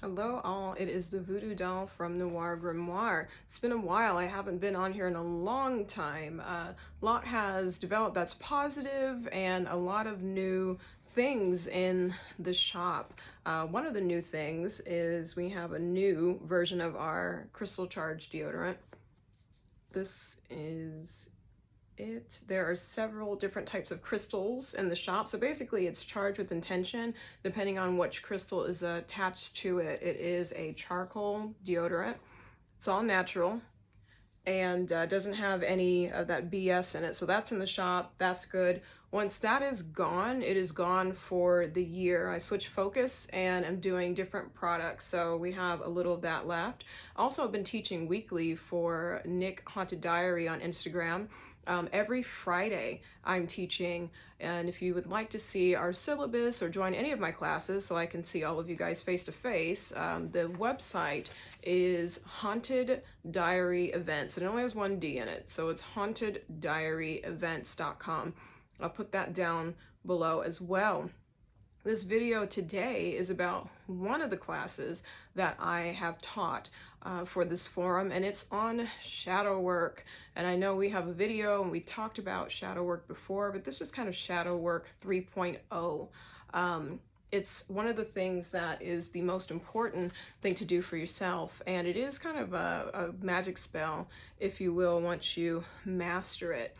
Hello all, it is the Voodoo doll from Noir Grimoire. It's been a while, I haven't been on here in a long time. A lot has developed that's positive and a lot of new things in the shop. One of the new things is we have a new version of our crystal charged deodorant. This is it. There are several different types of crystals in the shop. So basically it's charged with intention depending on which crystal is attached to it. It is a charcoal deodorant. It's all natural and doesn't have any of that BS in it. So that's in the shop. That's good. Once that is gone, it is gone for the year. I switched focus and I'm doing different products. So we have a little of that left. Also, I've been teaching weekly for Nick Haunted Diary on Instagram. Every Friday I'm teaching, and if you would like to see our syllabus or join any of my classes so I can see all of you guys face to face, the website is Haunted Diary Events, and it only has one D in it, so it's haunteddiaryevents.com. I'll put that down below as well. This video today is about one of the classes that I have taught for this forum, and it's on shadow work. And I know we have a video and we talked about shadow work before, but this is kind of shadow work 3.0. It's one of the things that is the most important thing to do for yourself, and it is kind of a magic spell, if you will, once you master it.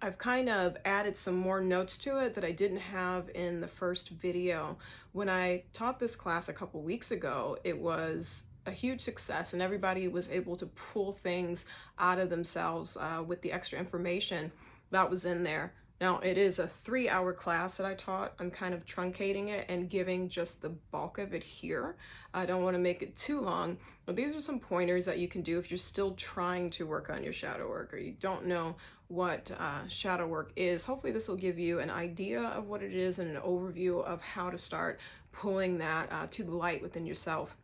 I've kind of added some more notes to it that I didn't have in the first video. When I taught this class a couple weeks ago, it was a huge success and everybody was able to pull things out of themselves with the extra information that was in there. Now, it is a 3-hour class that I taught. I'm kind of truncating it and giving just the bulk of it here. I don't want to make it too long, but these are some pointers that you can do if you're still trying to work on your shadow work or you don't know what shadow work is. Hopefully this will give you an idea of what it is and an overview of how to start pulling that to the light within yourself.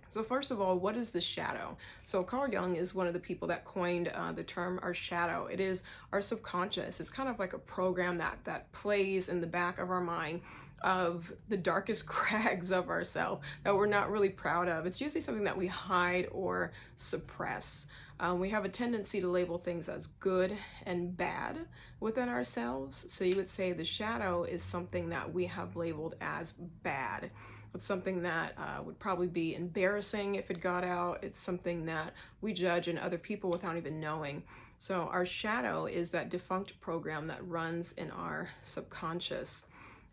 So first of all, what is the shadow? So Carl Jung is one of the people that coined the term our shadow. It is our subconscious. It's kind of like a program that plays in the back of our mind of the darkest crags of ourselves that we're not really proud of. It's usually something that we hide or suppress. We have a tendency to label things as good and bad within ourselves. So you would say the shadow is something that we have labeled as bad. It's something that would probably be embarrassing if it got out. It's something that we judge in other people without even knowing. So our shadow is that defunct program that runs in our subconscious.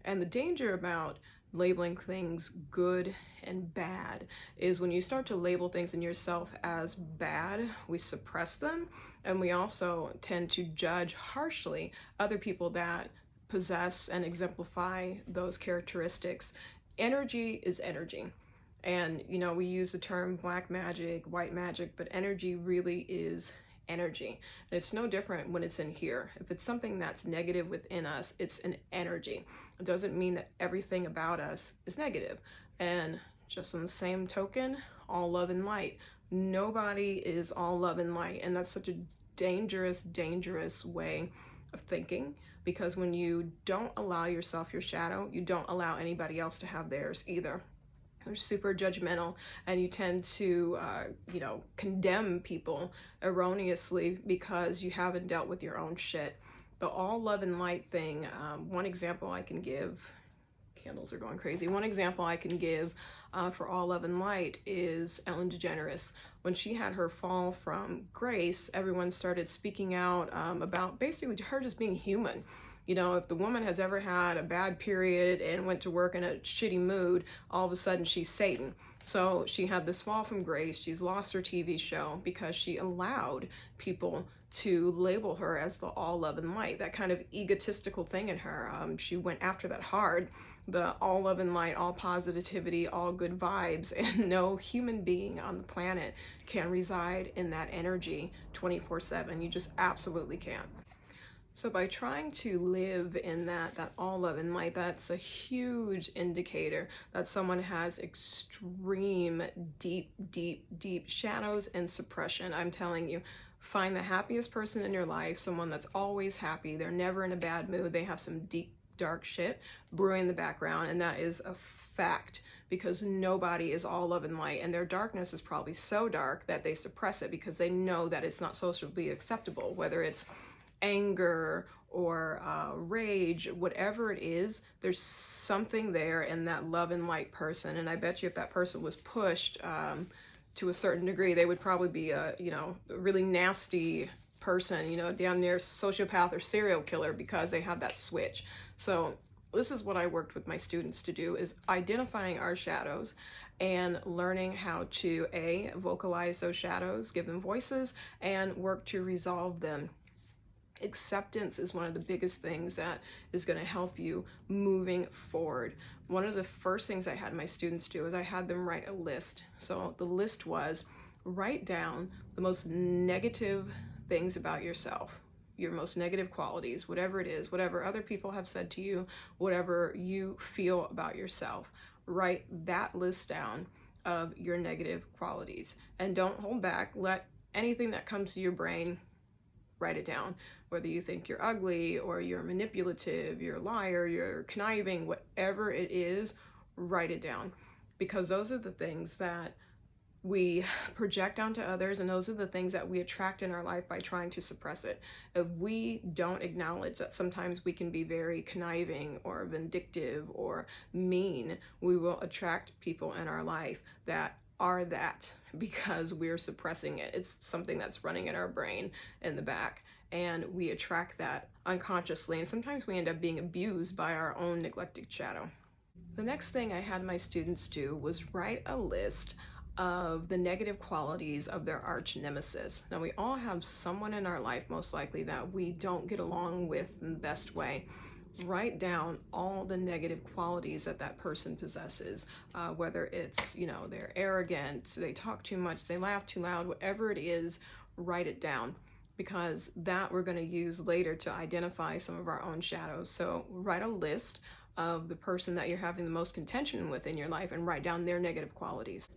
And the danger about labeling things good and bad is when you start to label things in yourself as bad, we suppress them, and we also tend to judge harshly other people that possess and exemplify those characteristics. Energy is energy. And, you know, we use the term black magic, white magic, but energy really is energy. And it's no different when it's in here. If it's something that's negative within us, it's an energy. It doesn't mean that everything about us is negative. And just on the same token, all love and light. Nobody is all love and light. And that's such a dangerous, dangerous way of thinking, because when you don't allow yourself your shadow, you don't allow anybody else to have theirs either. You're super judgmental and you tend to, condemn people erroneously because you haven't dealt with your own shit. The all love and light thing, one example I can give, candles are going crazy. One example I can give for all love and light is Ellen DeGeneres. When she had her fall from grace, everyone started speaking out about basically her just being human. You know, if the woman has ever had a bad period and went to work in a shitty mood, all of a sudden she's Satan. So she had this fall from grace. She's lost her TV show because she allowed people to label her as the all love and light, that kind of egotistical thing in her. She went after that hard, the all love and light, all positivity, all good vibes, and no human being on the planet can reside in that energy 24/7. You just absolutely can't. So by trying to live in that all love and light, that's a huge indicator that someone has extreme, deep, deep, deep shadows and suppression. I'm telling you, find the happiest person in your life, someone that's always happy. They're never in a bad mood. They have some deep, dark shit brewing in the background, and that is a fact. because nobody is all love and light, and their darkness is probably so dark that they suppress it because they know that it's not socially acceptable, whether it's anger or rage, whatever it is. There's something there in that love and light person, and I bet you if that person was pushed to a certain degree, they would probably be a really nasty person, down near sociopath or serial killer, because they have that switch. So this is what I worked with my students to do, is identifying our shadows and learning how to vocalize those shadows, give them voices, and work to resolve them. Acceptance is one of the biggest things that is going to help you moving forward. One of the first things I had my students do is I had them write a list. So the list was, write down the most negative things about yourself, your most negative qualities, whatever it is, whatever other people have said to you, whatever you feel about yourself. Write that list down of your negative qualities, and don't hold back. Let anything that comes to your brain, write it down. Whether you think you're ugly or you're manipulative, you're a liar, you're conniving, whatever it is, write it down. Because those are the things that we project onto others, and those are the things that we attract in our life by trying to suppress it. If we don't acknowledge that sometimes we can be very conniving or vindictive or mean, we will attract people in our life that are that, because we're suppressing it. It's something that's running in our brain in the back, and we attract that unconsciously, and sometimes we end up being abused by our own neglected shadow. The next thing I had my students do was write a list of the negative qualities of their arch nemesis. Now, we all have someone in our life, most likely, that we don't get along with in the best way. Write down all the negative qualities that that person possesses, whether it's, they're arrogant, they talk too much, they laugh too loud, whatever it is, write it down, because that we're going to use later to identify some of our own shadows. So write a list of the person that you're having the most contention with in your life and write down their negative qualities.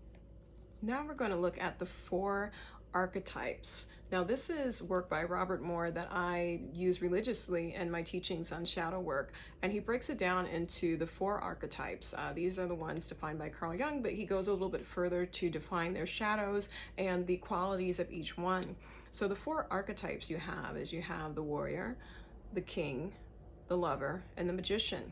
Now we're going to look at the 4 archetypes. Now, this is work by Robert Moore that I use religiously in my teachings on shadow work, and he breaks it down into the 4 archetypes. These are the ones defined by Carl Jung, but he goes a little bit further to define their shadows and the qualities of each one. So the 4 archetypes you have the warrior, the king, the lover, and the magician.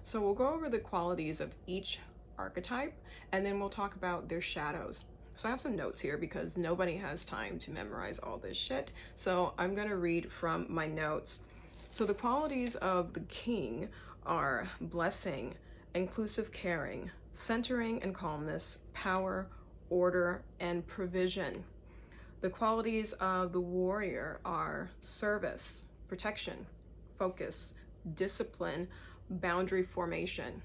So we'll go over the qualities of each archetype, and then we'll talk about their shadows. So I have some notes here because nobody has time to memorize all this shit. So I'm going to read from my notes. So the qualities of the king are blessing, inclusive caring, centering and calmness, power, order, and provision. The qualities of the warrior are service, protection, focus, discipline, boundary formation.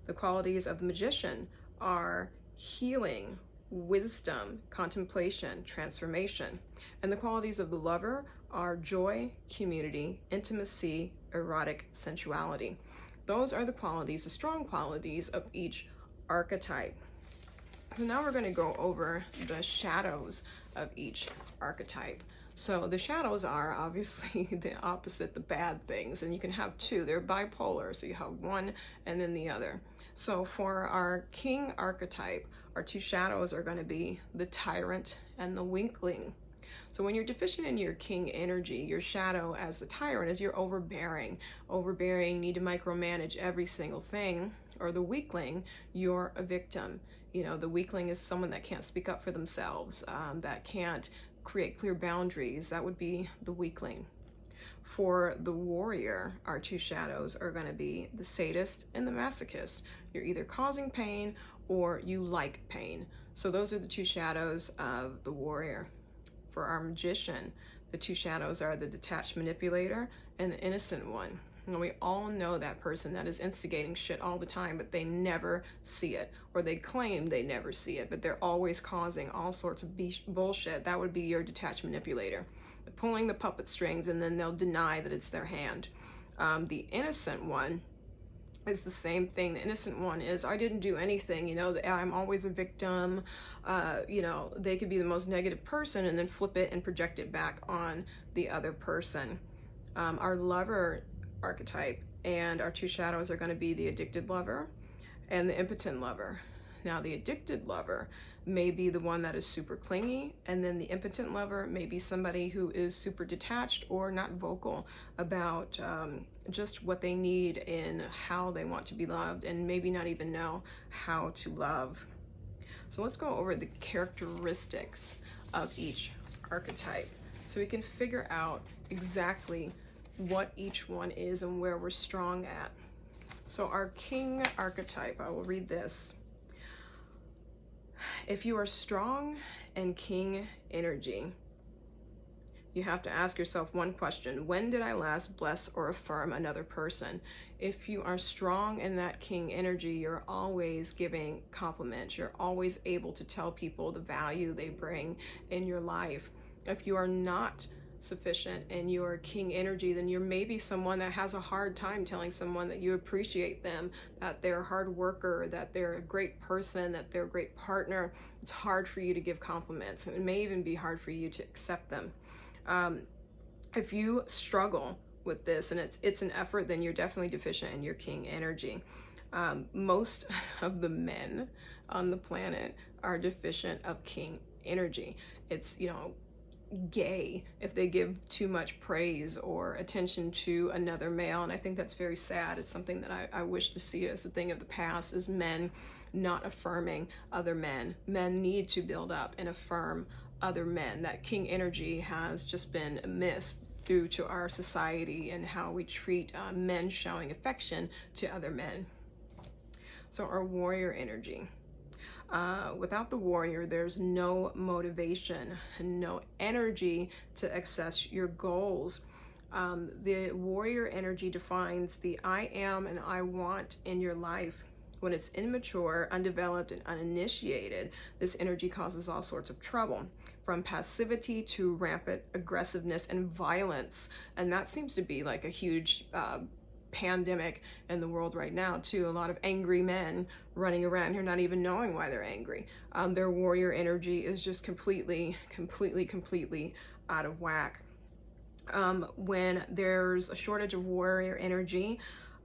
The qualities of the magician are healing, wisdom, contemplation, transformation. And the qualities of the lover are joy, community, intimacy, erotic sensuality. Those are the qualities, the strong qualities of each archetype. So now we're going to go over the shadows of each archetype. So the shadows are obviously the opposite, the bad things, and you can have 2. They're bipolar, so you have one and then the other. So for our king archetype, our 2 shadows are going to be the tyrant and the weakling. So when you're deficient in your king energy, your shadow as the tyrant is you're overbearing, need to micromanage every single thing. Or the weakling, you're a victim. The weakling is someone that can't speak up for themselves, that can't create clear boundaries. That would be the weakling. For the warrior, our 2 shadows are going to be the sadist and the masochist. You're either causing pain or you like pain. So those are the 2 shadows of the warrior. For our magician, the 2 shadows are the detached manipulator and the innocent one. And we all know that person that is instigating shit all the time, but they never see it, or they claim they never see it, but they're always causing all sorts of bullshit. That would be your detached manipulator. They're pulling the puppet strings, and then they'll deny that it's their hand. The innocent one is the same thing. The innocent one is, I didn't do anything, I'm always a victim. They could be the most negative person and then flip it and project it back on the other person. Our lover archetype and our 2 shadows are going to be the addicted lover and the impotent lover. Now, the addicted lover may be the one that is super clingy, and then the impotent lover may be somebody who is super detached or not vocal about just what they need and how they want to be loved, and maybe not even know how to love. So let's go over the characteristics of each archetype so we can figure out exactly what each one is and where we're strong at. So our king archetype, I will read this. If you are strong in king energy, you have to ask yourself one question: when did I last bless or affirm another person? If you are strong in that king energy, you're always giving compliments. You're always able to tell people the value they bring in your life. If you are not sufficient in your king energy, then you're maybe someone that has a hard time telling someone that you appreciate them, that they're a hard worker, that they're a great person, that they're a great partner. It's hard for you to give compliments, and it may even be hard for you to accept them. If you struggle with this and it's an effort, then you're definitely deficient in your king energy. Most of the men on the planet are deficient of king energy. It's, gay if they give too much praise or attention to another male, and I think that's very sad. It's something that I wish to see as a thing of the past, is men not affirming other men. Men need to build up and affirm other men. That king energy has just been amiss due to our society and how we treat men showing affection to other men. So our warrior energy. Without the warrior, there's no motivation, no energy to access your goals. The warrior energy defines the I am and I want in your life. When it's immature, undeveloped, and uninitiated, this energy causes all sorts of trouble, from passivity to rampant aggressiveness and violence. And that seems to be like a huge pandemic in the world right now too. A lot of angry men running around here not even knowing why they're angry. Their warrior energy is just completely out of whack. When there's a shortage of warrior energy,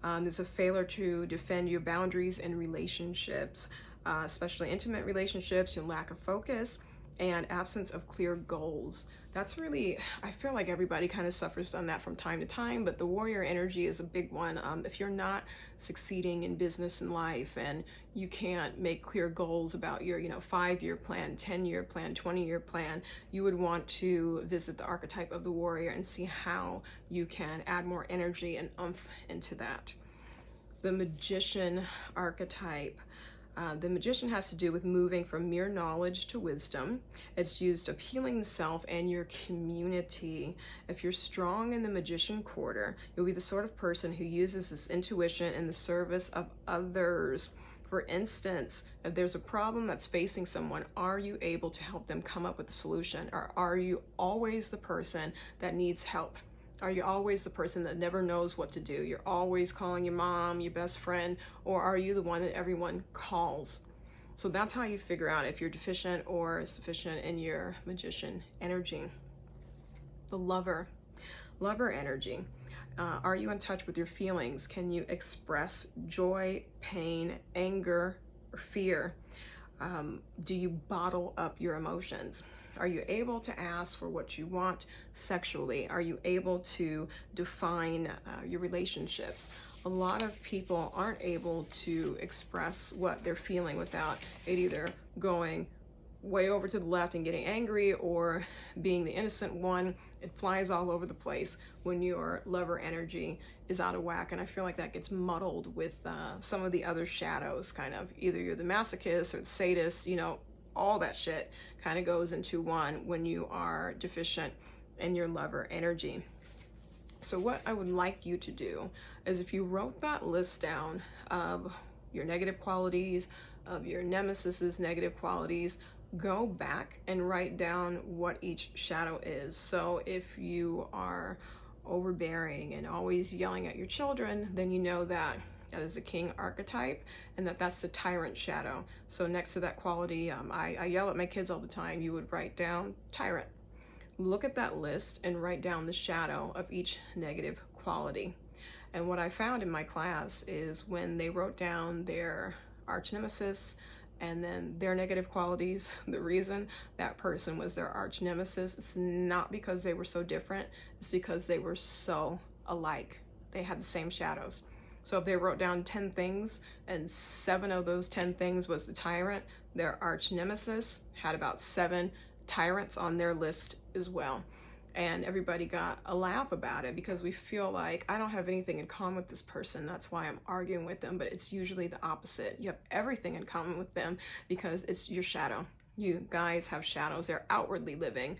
there's a failure to defend your boundaries in relationships, especially intimate relationships, your lack of focus, and absence of clear goals. That's really, I feel like everybody kind of suffers on that from time to time, but the warrior energy is a big one. If you're not succeeding in business and life, and you can't make clear goals about your 5-year plan, 10-year plan, 20-year plan, you would want to visit the archetype of the warrior and see how you can add more energy and oomph into that. The magician archetype. The magician has to do with moving from mere knowledge to wisdom. It's used of healing the self and your community. If you're strong in the magician quarter, you'll be the sort of person who uses this intuition in the service of others. For instance, if there's a problem that's facing someone, are you able to help them come up with a solution? Or are you always the person that needs help? Are you always the person that never knows what to do? You're always calling your mom, your best friend, or are you the one that everyone calls? So that's how you figure out if you're deficient or sufficient in your magician energy. The lover energy. Are you in touch with your feelings? Can you express joy, pain, anger, or fear? Do you bottle up your emotions? Are you able to ask for what you want sexually? Are you able to define your relationships? A lot of people aren't able to express what they're feeling without it either going way over to the left and getting angry, or being the innocent one. It flies all over the place when your lover energy is out of whack, and I feel like that gets muddled with some of the other shadows, kind of. Either you're the masochist or the sadist, all that shit kind of goes into one when you are deficient in your lover energy. So what I would like you to do is, if you wrote that list down of your negative qualities, of your nemesis's negative qualities, go back and write down what each shadow is. So if you are overbearing and always yelling at your children, then you know that is a king archetype, and that's the tyrant shadow. So next to that quality, I yell at my kids all the time, you would write down tyrant. Look at that list and write down the shadow of each negative quality. And what I found in my class is when they wrote down their arch nemesis, and then their negative qualities. The reason that person was their arch nemesis, it's not because they were so different, it's because they were so alike. They had the same shadows. So if they wrote down 10 things and 7 of those 10 things was the tyrant, their arch nemesis had about 7 tyrants on their list as well. And everybody got a laugh about it because we feel like, I don't have anything in common with this person, that's why I'm arguing with them. But it's usually the opposite. You have everything in common with them because it's your shadow. You guys have shadows. They're outwardly living.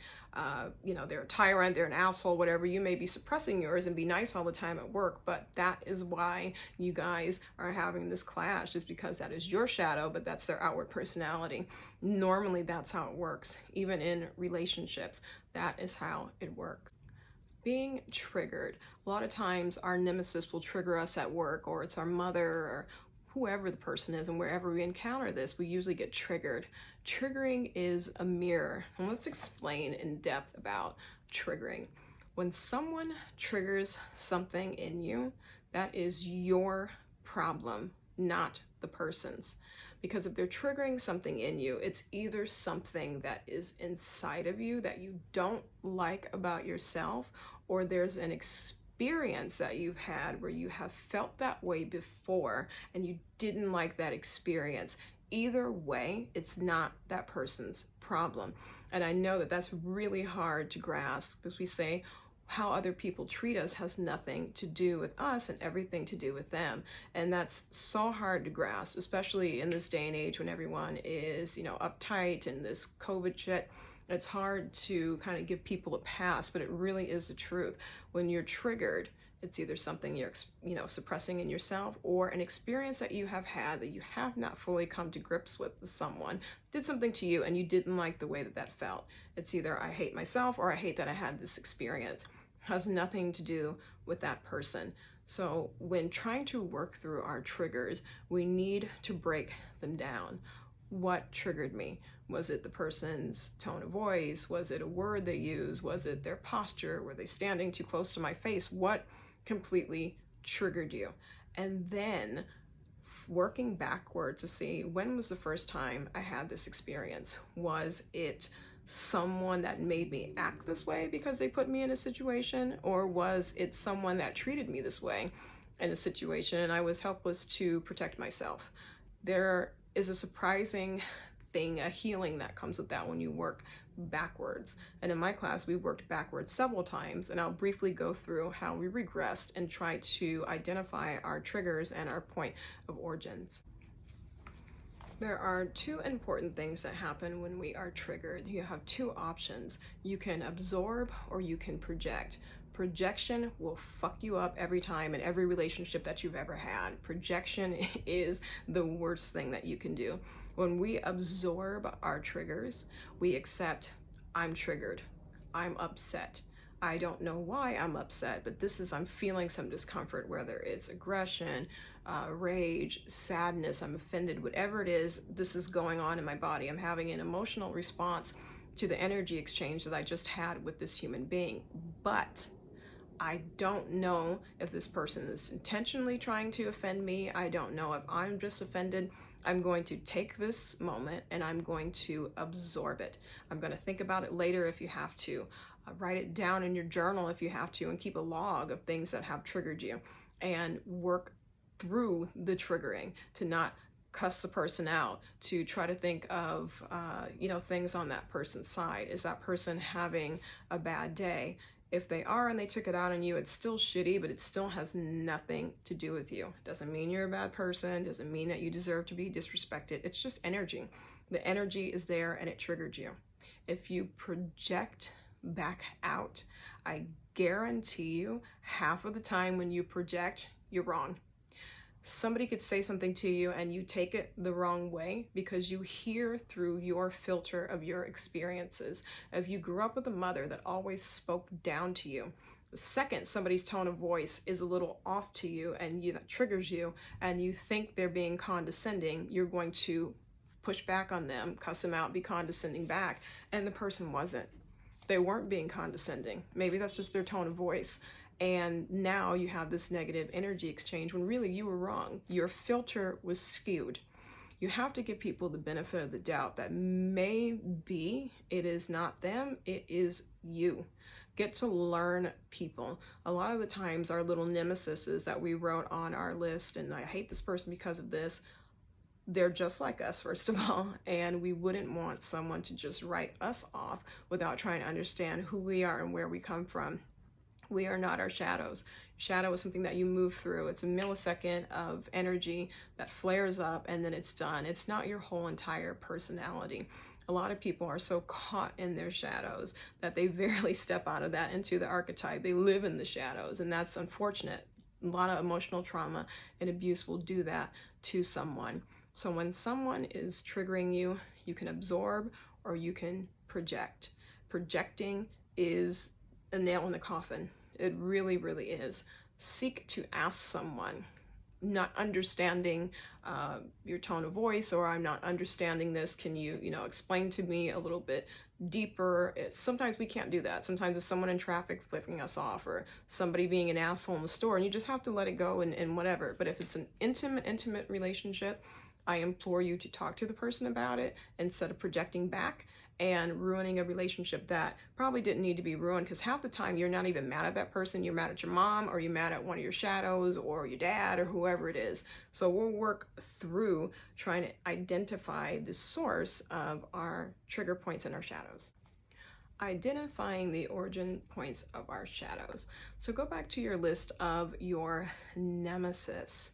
They're a tyrant, they're an asshole, whatever. You may be suppressing yours and be nice all the time at work, but that is why you guys are having this clash, is because that is your shadow, but that's their outward personality. Normally, that's how it works. Even in relationships, that is how it works. Being triggered. A lot of times our nemesis will trigger us at work, or it's our mother, or whoever the person is, and wherever we encounter this, we usually get triggered. Triggering is a mirror. And let's explain in depth about triggering. When someone triggers something in you, that is your problem, not the person's. Because if they're triggering something in you, it's either something that is inside of you that you don't like about yourself, or there's an experience that you've had where you have felt that way before and you didn't like that experience. Either way, it's not that person's problem. And I know that that's really hard to grasp, because we say how other people treat us has nothing to do with us and everything to do with them. And that's so hard to grasp, especially in this day and age when everyone is, uptight and this COVID shit. It's hard to kind of give people a pass, but it really is the truth. When you're triggered, it's either something you're, suppressing in yourself, or an experience that you have had that you have not fully come to grips with someone did something to you and you didn't like the way that felt. It's either I hate myself or I hate that I had this experience. It has nothing to do with that person. So when trying to work through our triggers, we need to break them down. What triggered me? Was it the person's tone of voice? Was it a word they used? Was it their posture? Were they standing too close to my face? What completely triggered you? And then working backward to see, when was the first time I had this experience? Was it someone that made me act this way because they put me in a situation? Or was it someone that treated me this way in a situation and I was helpless to protect myself? There is a surprising thing, a healing that comes with that when you work backwards. And in my class, we worked backwards several times, and I'll briefly go through how we regressed and try to identify our triggers and our point of origins. There are 2 important things that happen when we are triggered. You have 2 options. You can absorb or you can project. Projection will fuck you up every time in every relationship that you've ever had. Projection is the worst thing that you can do. When we absorb our triggers, we accept, I'm triggered, I'm upset. I don't know why I'm upset, but I'm feeling some discomfort, whether it's aggression, rage, sadness, I'm offended, whatever it is, this is going on in my body. I'm having an emotional response to the energy exchange that I just had with this human being. But I don't know if this person is intentionally trying to offend me. I don't know if I'm just offended. I'm going to take this moment and I'm going to absorb it. I'm going to think about it later if you have to. Write it down in your journal if you have to, and keep a log of things that have triggered you, and work through the triggering, to not cuss the person out, to try to think of things on that person's side. Is that person having a bad day? If they are and they took it out on you, it's still shitty, but it still has nothing to do with you. Doesn't mean you're a bad person, doesn't mean that you deserve to be disrespected. It's just energy. The energy is there and it triggered you. If you project back out, I guarantee you, half of the time when you project, you're wrong. Somebody could say something to you and you take it the wrong way because you hear through your filter of your experiences. If you grew up with a mother that always spoke down to you, the second somebody's tone of voice is a little off to you and that triggers you, and you think they're being condescending, you're going to push back on them, cuss them out, be condescending back, and the person wasn't. They weren't being condescending. Maybe that's just their tone of voice. And now you have this negative energy exchange when really you were wrong. Your filter was skewed. You have to give people the benefit of the doubt that maybe it is not them, it is you. Get to learn people. A lot of the times our little nemesises that we wrote on our list, and I hate this person because of this, they're just like us, first of all, and we wouldn't want someone to just write us off without trying to understand who we are and where we come from. We are not our shadows. Shadow is something that you move through. It's a millisecond of energy that flares up and then it's done. It's not your whole entire personality. A lot of people are so caught in their shadows that they barely step out of that into the archetype. They live in the shadows, and that's unfortunate. A lot of emotional trauma and abuse will do that to someone. So when someone is triggering you, you can absorb or you can project. Projecting is a nail in the coffin. It really, really is. Seek to ask someone, not understanding your tone of voice, or I'm not understanding this. Can you, explain to me a little bit deeper? Sometimes we can't do that. Sometimes it's someone in traffic flipping us off, or somebody being an asshole in the store, and you just have to let it go and whatever. But if it's an intimate relationship, I implore you to talk to the person about it instead of projecting back and ruining a relationship that probably didn't need to be ruined, because half the time you're not even mad at that person. You're mad at your mom, or you're mad at one of your shadows, or your dad, or whoever it is. So we'll work through trying to identify the source of our trigger points and our shadows. Identifying the origin points of our shadows. So go back to your list of your nemesis.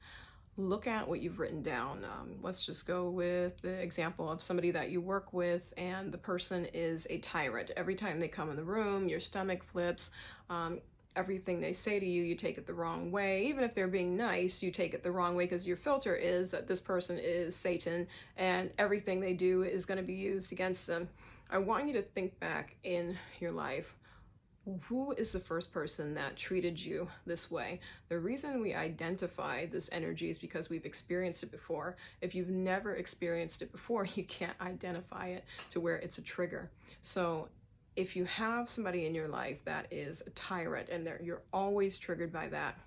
Look at what you've written down. Let's just go with the example of somebody that you work with and the person is a tyrant. Every time they come in the room, your stomach flips. Everything they say to you, you take it the wrong way. Even if they're being nice, you take it the wrong way because your filter is that this person is Satan and everything they do is going to be used against them. I want you to think back in your life. Who is the first person that treated you this way? The reason we identify this energy is because we've experienced it before. If you've never experienced it before, you can't identify it to where it's a trigger. So if you have somebody in your life that is a tyrant and you're always triggered by that,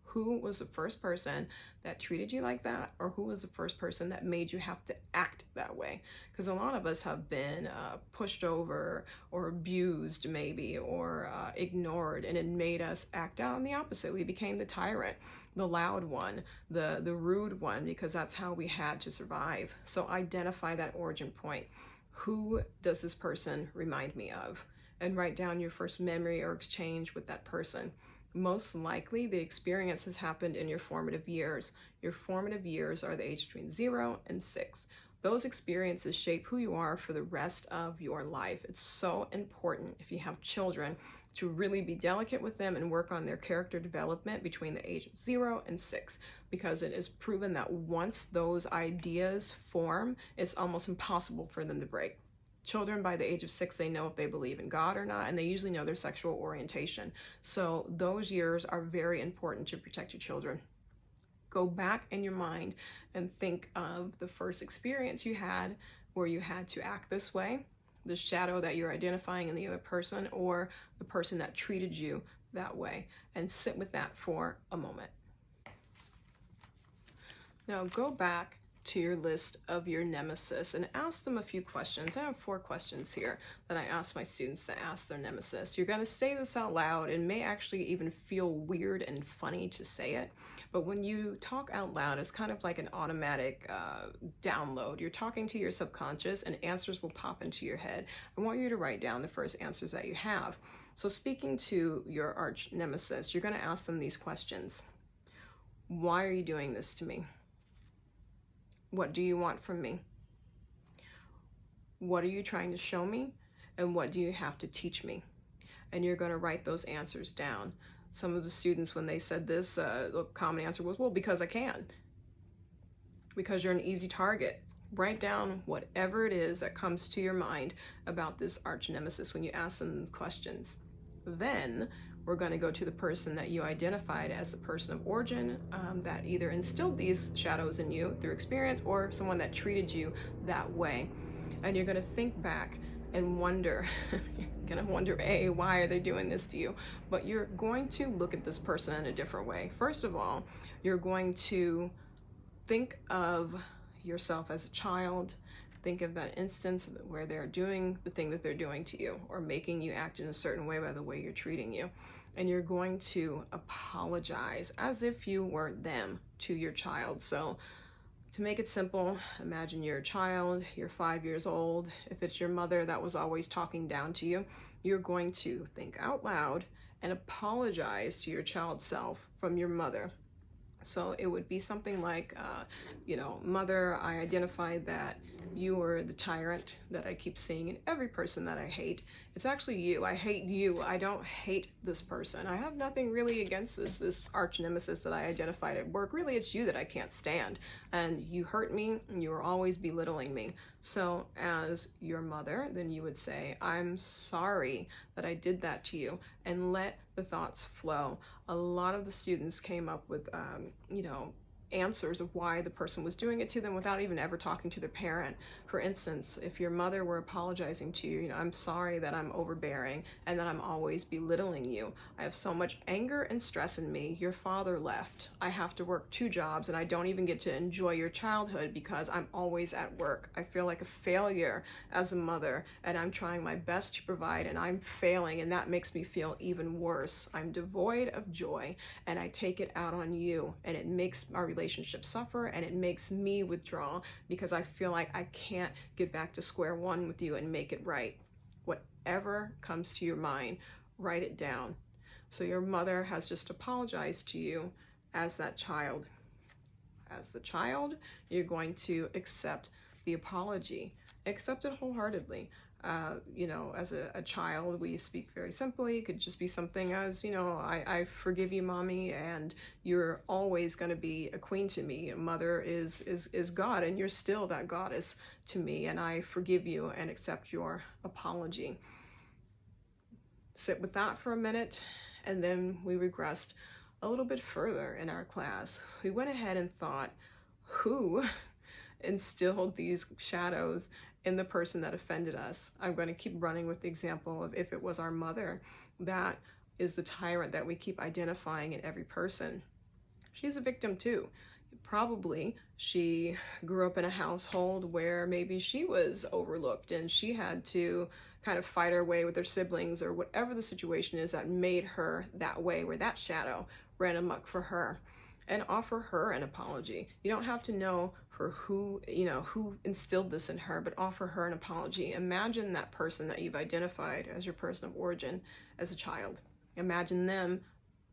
who was the first person that treated you like that? Or who was the first person that made you have to act that way? Because a lot of us have been pushed over or abused maybe, or ignored, and it made us act out in the opposite. We became the tyrant, the loud one, the rude one, because that's how we had to survive. So identify that origin point. Who does this person remind me of? And write down your first memory or exchange with that person. Most likely the experience has happened in your formative years. Your formative years are the age between 0 and 6. Those experiences shape who you are for the rest of your life. It's so important, if you have children, to really be delicate with them and work on their character development between the age of 0 and 6, because it is proven that once those ideas form, it's almost impossible for them to break. Children by the age of 6, they know if they believe in God or not, and they usually know their sexual orientation. So those years are very important to protect your children. Go back in your mind and think of the first experience you had where you had to act this way, the shadow that you're identifying in the other person, or the person that treated you that way, and sit with that for a moment. Now go back to your list of your nemesis and ask them a few questions. I have 4 questions here that I ask my students to ask their nemesis. You're going to say this out loud and may actually even feel weird and funny to say it, but when you talk out loud, it's kind of like an automatic download. You're talking to your subconscious and answers will pop into your head. I want you to write down the first answers that you have. So speaking to your arch nemesis, you're going to ask them these questions. Why are you doing this to me? What do you want from me? What are you trying to show me? And what do you have to teach me? And you're going to write those answers down. Some of the students, when they said this, the common answer was, well, because I can. Because you're an easy target. Write down whatever it is that comes to your mind about this arch nemesis when you ask them questions. Then we're going to go to the person that you identified as the person of origin, that either instilled these shadows in you through experience, or someone that treated you that way. And you're going to think back and wonder, you're going to wonder, why are they doing this to you? But you're going to look at this person in a different way. First of all, you're going to think of yourself as a child. Think of that instance where they're doing the thing that they're doing to you, or making you act in a certain way by the way you're treating you. And you're going to apologize as if you were them to your child. So to make it simple, imagine you're a child, you're 5 years old. If it's your mother that was always talking down to you, you're going to think out loud and apologize to your child self from your mother. So it would be something like, mother, I identified that you were the tyrant that I keep seeing in every person that I hate. It's actually you. I hate you. I don't hate this person. I have nothing really against this arch nemesis that I identified at work. Really, it's you that I can't stand. And you hurt me, and you are always belittling me. So as your mother, then you would say, I'm sorry that I did that to you, and let the thoughts flow. A lot of the students came up with, answers of why the person was doing it to them without even ever talking to their parent. For instance, if your mother were apologizing to you, I'm sorry that I'm overbearing and that I'm always belittling you. I have so much anger and stress in me. Your father left. I have to work 2 jobs and I don't even get to enjoy your childhood because I'm always at work. I feel like a failure as a mother, and I'm trying my best to provide and I'm failing, and that makes me feel even worse. I'm devoid of joy and I take it out on you, and it makes our relationship suffer, and it makes me withdraw because I feel like I can't get back to square one with you and make it right. Whatever comes to your mind, write it down. So your mother has just apologized to you as that child. As the child, you're going to accept the apology. Accept it wholeheartedly. As a child, we speak very simply. It could just be something as, I forgive you, mommy, and you're always going to be a queen to me. Mother is God, and you're still that goddess to me, and I forgive you and accept your apology. Sit with that for a minute, and then we regressed a little bit further in our class. We went ahead and thought, who instilled these shadows in the person that offended us? I'm going to keep running with the example of if it was our mother that is the tyrant that we keep identifying in every person. She's a victim too. Probably she grew up in a household where maybe she was overlooked and she had to kind of fight her way with her siblings, or whatever the situation is that made her that way, where that shadow ran amok for her. And offer her an apology. You don't have to know for who instilled this in her, but offer her an apology. Imagine that person that you've identified as your person of origin as a child. Imagine them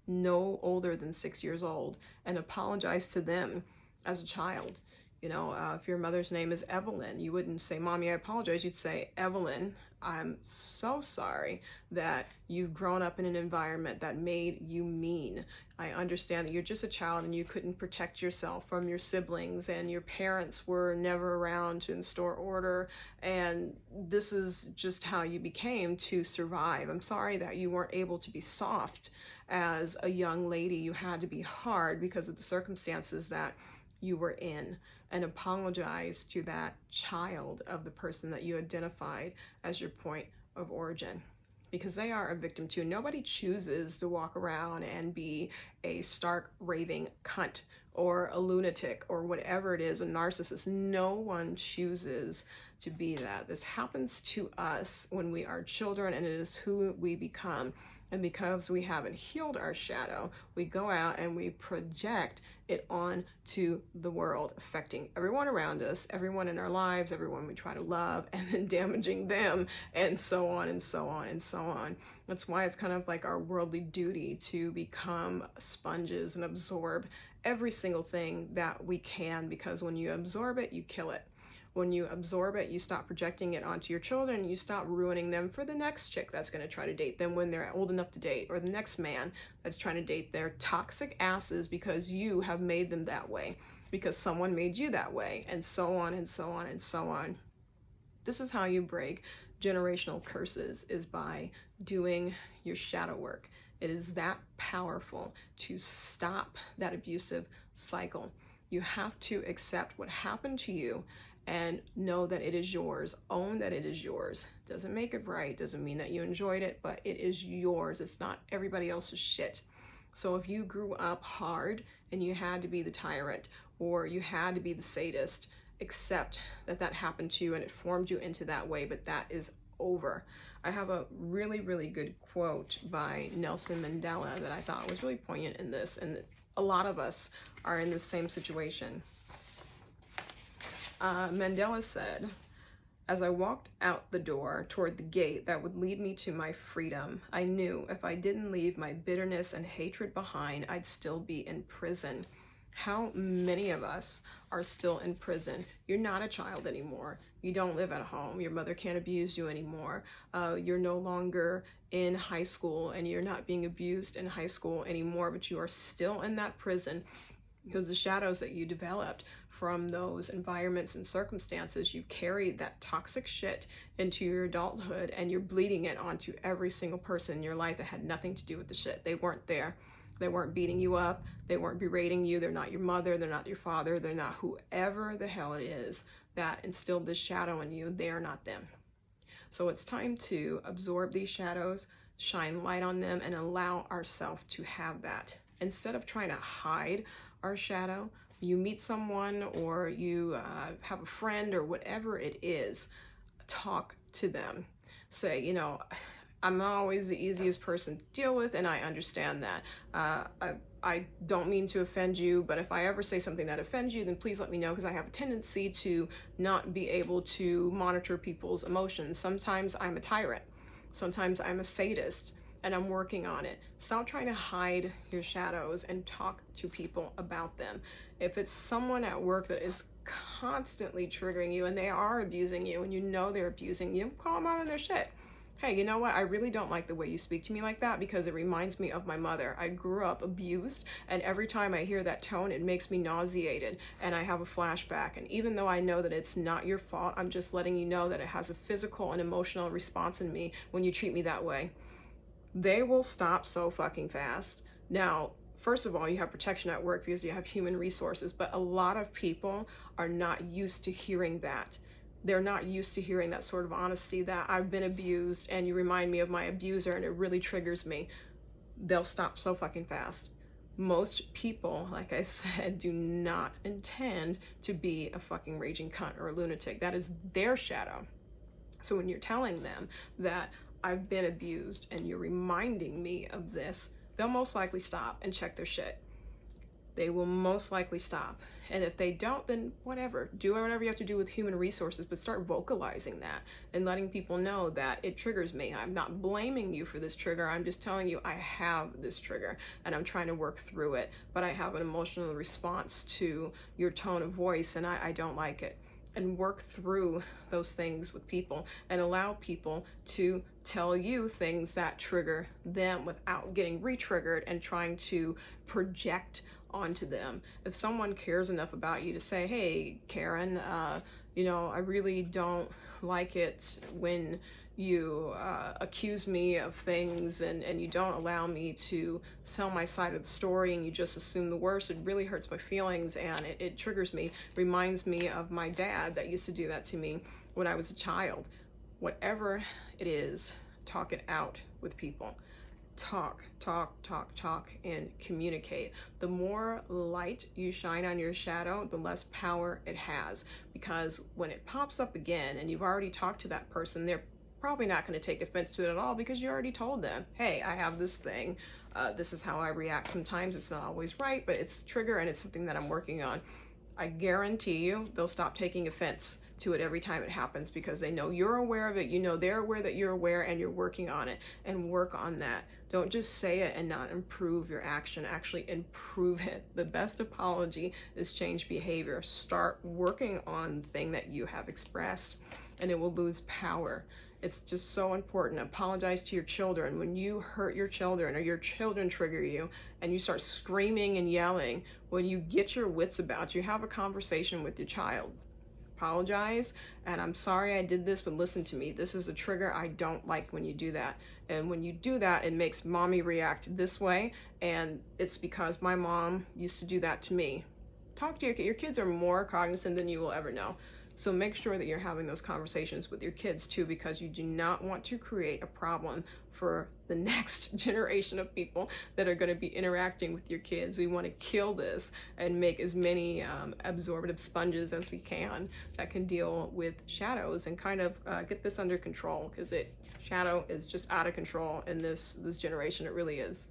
no older than 6 years old and apologize to them as a child. If your mother's name is Evelyn, you wouldn't say, Mommy, I apologize. You'd say, Evelyn, I'm so sorry that you've grown up in an environment that made you mean. I understand that you're just a child and you couldn't protect yourself from your siblings, and your parents were never around to install order, and this is just how you became to survive. I'm sorry that you weren't able to be soft as a young lady. You had to be hard because of the circumstances that you were in, and apologize to that child of the person that you identified as your point of origin, because they are a victim too. Nobody chooses to walk around and be a stark raving cunt or a lunatic or whatever it is, a narcissist. No one chooses to be that. This happens to us when we are children, and it is who we become. And because we haven't healed our shadow, we go out and we project it onto the world, affecting everyone around us, everyone in our lives, everyone we try to love, and then damaging them, and so on and so on and so on. That's why it's kind of like our worldly duty to become sponges and absorb every single thing that we can, because when you absorb it, you kill it. When you absorb it, you stop projecting it onto your children, you stop ruining them for the next chick that's going to try to date them when they're old enough to date, or the next man that's trying to date their toxic asses because you have made them that way, because someone made you that way, and so on and so on and so on. This is how you break generational curses, is by doing your shadow work. It is that powerful to stop that abusive cycle. You have to accept what happened to you and know that it is yours. Own that it is yours. Doesn't make it right, doesn't mean that you enjoyed it, but it is yours. It's not everybody else's shit. So if you grew up hard and you had to be the tyrant, or you had to be the sadist, accept that that happened to you and it formed you into that way, but that is over. I have a really, really good quote by Nelson Mandela that I thought was really poignant in this, and a lot of us are in the same situation. Mandela said, "As I walked out the door toward the gate that would lead me to my freedom, I knew if I didn't leave my bitterness and hatred behind, I'd still be in prison." How many of us are still in prison? You're not a child anymore. You don't live at home. Your mother can't abuse you anymore. You're no longer in high school, and you're not being abused in high school anymore, but you are still in that prison because the shadows that you developed from those environments and circumstances, you've carried that toxic shit into your adulthood, and you're bleeding it onto every single person in your life that had nothing to do with the shit. They weren't there. They weren't beating you up. They weren't berating you. They're not your mother. They're not your father. They're not whoever the hell it is that instilled this shadow in you. They are not them. So it's time to absorb these shadows, shine light on them, and allow ourselves to have that. Instead of trying to hide our shadow, you meet someone or you have a friend or whatever it is, talk to them. Say, you know, I'm not always the easiest person to deal with, and I understand that. I don't mean to offend you, but if I ever say something that offends you, then please let me know, because I have a tendency to not be able to monitor people's emotions. Sometimes I'm a tyrant. Sometimes I'm a sadist, and I'm working on it. Stop trying to hide your shadows and talk to people about them. If it's someone at work that is constantly triggering you and they are abusing you and you know they're abusing you, call them out on their shit. Hey, you know what? I really don't like the way you speak to me like that, because it reminds me of my mother. I grew up abused, and every time I hear that tone, it makes me nauseated, and I have a flashback. And even though I know that it's not your fault, I'm just letting you know that it has a physical and emotional response in me when you treat me that way. They will stop so fucking fast. Now, first of all, you have protection at work because you have human resources, but a lot of people are not used to hearing that. They're not used to hearing that sort of honesty, that I've been abused and you remind me of my abuser and it really triggers me. They'll stop so fucking fast. Most people, like I said, do not intend to be a fucking raging cunt or a lunatic. That is their shadow. So when you're telling them that I've been abused and you're reminding me of this, they'll most likely stop and check their shit. They will most likely stop. And if they don't, then whatever. Do whatever you have to do with human resources, but start vocalizing that and letting people know that it triggers me. I'm not blaming you for this trigger. I'm just telling you I have this trigger and I'm trying to work through it, but I have an emotional response to your tone of voice and I don't like it. And work through those things with people and allow people to tell you things that trigger them without getting re-triggered and trying to project onto them. If someone cares enough about you to say, hey, Karen, you know, I really don't like it when you accuse me of things and you don't allow me to tell my side of the story and you just assume the worst, it really hurts my feelings and it triggers me, reminds me of my dad that used to do that to me when I was a child. Whatever it is, talk it out with people. Talk, and communicate. The more light you shine on your shadow, the less power it has, because when it pops up again and you've already talked to that person, they're probably not going to take offense to it at all because you already told them, hey, I have this thing. This is how I react. Sometimes it's not always right, but it's a trigger and it's something that I'm working on. I guarantee you they'll stop taking offense to it every time it happens because they know you're aware of it, you know they're aware that you're aware, and you're working on it. And work on that. Don't just say it and not improve your action. Actually improve it. The best apology is change behavior. Start working on the thing that you have expressed and it will lose power. It's just so important. Apologize to your children. When you hurt your children or your children trigger you and you start screaming and yelling, when you get your wits about you, have a conversation with your child. Apologize, and I'm sorry I did this, but listen to me. This is a trigger. I don't like when you do that. And when you do that, it makes mommy react this way, and it's because my mom used to do that to me. Talk to your kids are more cognizant than you will ever know. So make sure that you're having those conversations with your kids too, because you do not want to create a problem for the next generation of people that are going to be interacting with your kids. We want to kill this and make as many absorptive sponges as we can that can deal with shadows and kind of get this under control, because shadow is just out of control in this generation. It really is.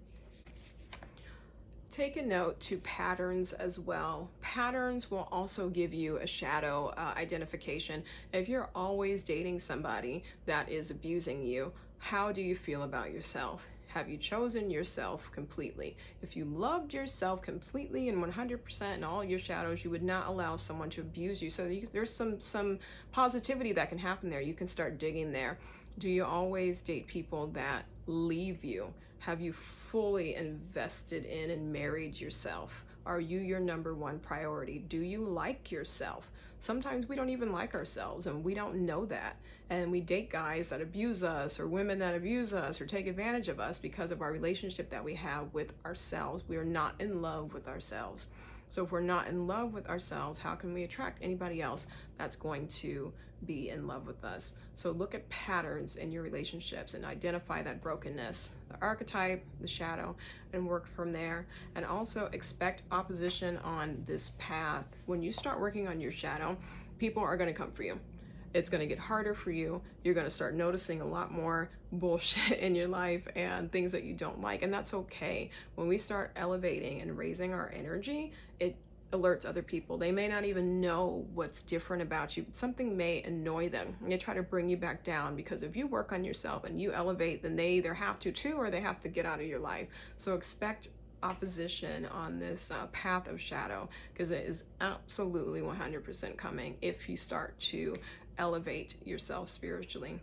Take a note to patterns as well. Patterns will also give you a shadow identification. If you're always dating somebody that is abusing you, how do you feel about yourself? Have you chosen yourself completely? If you loved yourself completely and 100% in all your shadows, you would not allow someone to abuse you. So there's some positivity that can happen there. You can start digging there. Do you always date people that leave you? Have you fully invested in and married yourself? Are you your number one priority? Do you like yourself? Sometimes we don't even like ourselves and we don't know that. And we date guys that abuse us or women that abuse us or take advantage of us because of our relationship that we have with ourselves. We are not in love with ourselves. So if we're not in love with ourselves, how can we attract anybody else that's going to be in love with us? So look at patterns in your relationships and identify that brokenness, the archetype, the shadow, and work from there. And also expect opposition on this path. When you start working on your shadow, people are going to come for you. It's going to get harder for you. You're going to start noticing a lot more bullshit in your life and things that you don't like, and that's okay. When we start elevating and raising our energy, it alerts other people. They may not even know what's different about you, but something may annoy them, and they try to bring you back down, because if you work on yourself and you elevate, then they either have to too, or they have to get out of your life. So expect opposition on this path of shadow, because it is absolutely 100% coming if you start to elevate yourself spiritually.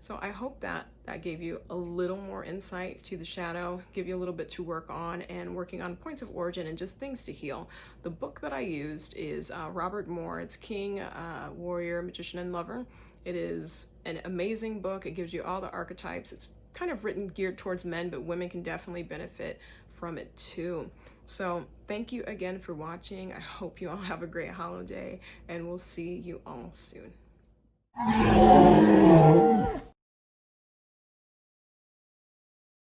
So I hope that gave you a little more insight to the shadow, give you a little bit to work on, and working on points of origin and just things to heal. The book that I used is Robert Moore. It's King, Warrior, Magician, and Lover. It is an amazing book. It gives you all the archetypes. It's kind of written geared towards men, but women can definitely benefit from it too. So thank you again for watching. I hope you all have a great holiday, and we'll see you all soon.